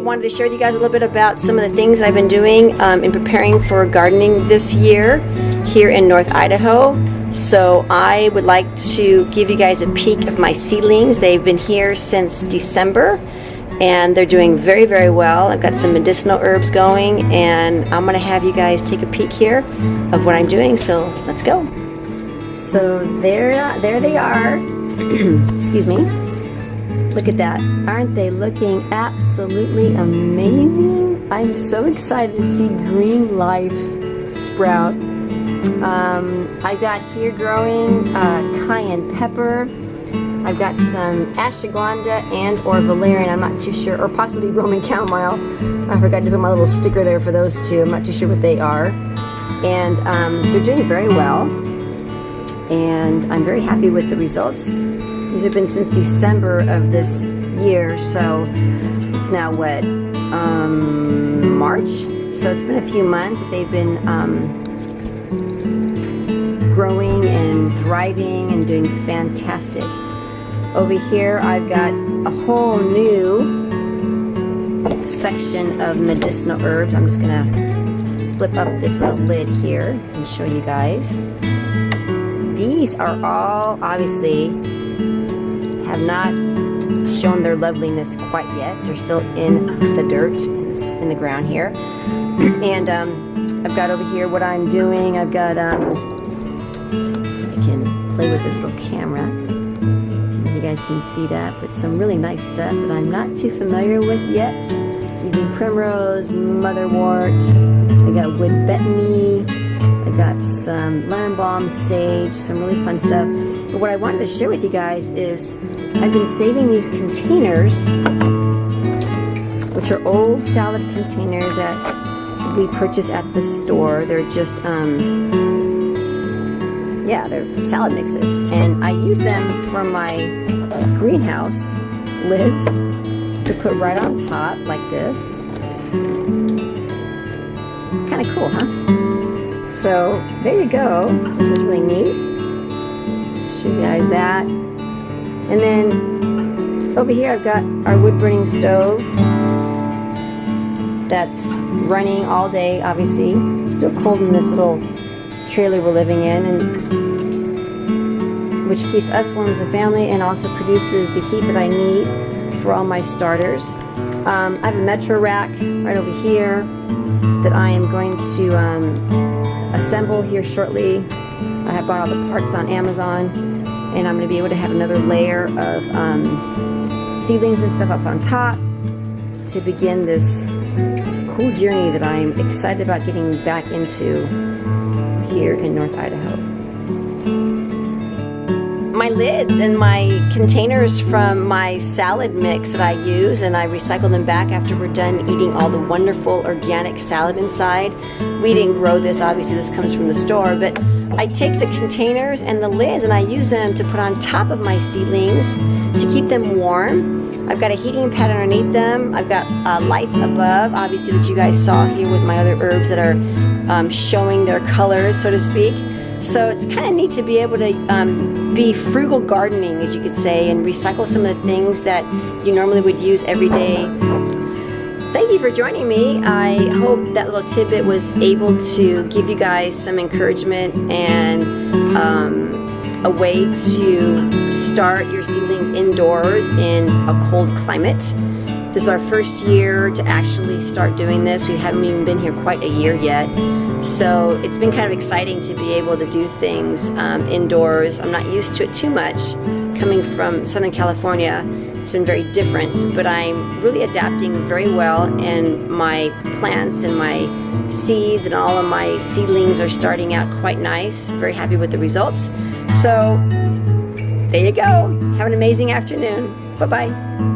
wanted to share with you guys a little bit about some of the things that I've been doing in preparing for gardening this year here in North Idaho. So I would like to give you guys a peek of my seedlings. They've been here since December and they're doing very, very well. I've got some medicinal herbs going and I'm going to have you guys take a peek here of what I'm doing. So let's go. So there they are. Excuse me. Look at that. Aren't they looking absolutely amazing? I'm so excited to see green life sprout. I've got here growing cayenne pepper. I've got some ashwagandha and or valerian, I'm not too sure, or possibly Roman chamomile. I forgot to put my little sticker there for those two. I'm not too sure what they are. And they're doing very well. And I'm very happy with the results. These have been since December of this year, so it's now what, March? So it's been a few months that they've been growing and thriving and doing fantastic. Over here I've got a whole new section of medicinal herbs. I'm just gonna flip up this little lid here and show you guys. These are all obviously have not shown their loveliness quite yet. They're still in the dirt, in the ground here. And I've got over here what I'm doing. I've got, let's see if I can play with this little camera. You guys can see that, but some really nice stuff that I'm not too familiar with yet. Even primrose, motherwort, I got wood betony, I got some lemon balm, sage, some really fun stuff. But what I wanted to share with you guys is I've been saving these containers, which are old salad containers that we purchase at the store. They're just, yeah, they're salad mixes. And I use them for my greenhouse lids to put right on top like this. Kind of cool, huh? So there you go. This is really neat. Show you guys that. And then over here I've got our wood burning stove that's running all day, obviously. It's still cold in this little trailer we're living in, and which keeps us warm as a family and also produces the heat that I need for all my starters. I have a Metro rack right over here that I am going to assemble here shortly. I have bought all the parts on Amazon, and I'm going to be able to have another layer of seedlings and stuff up on top to begin this cool journey that I'm excited about getting back into here in North Idaho. My lids and my containers from my salad mix that I use, and I recycle them back after we're done eating all the wonderful organic salad inside. We didn't grow this, obviously this comes from the store, but I take the containers and the lids and I use them to put on top of my seedlings to keep them warm. I've got a heating pad underneath them. I've got lights above, obviously, that you guys saw here with my other herbs that are showing their colors, so to speak. So it's kind of neat to be able to be frugal gardening, as you could say, and recycle some of the things that you normally would use every day. Thank you for joining me. I hope that little tidbit was able to give you guys some encouragement and a way to start your seedlings indoors in a cold climate. This is our first year to actually start doing this. We haven't even been here quite a year yet. So it's been kind of exciting to be able to do things indoors. I'm not used to it too much. Coming from Southern California, it's been very different, but I'm really adapting very well, and my plants and my seeds and all of my seedlings are starting out quite nice. Very happy with the results. So there you go. Have an amazing afternoon. Bye-bye.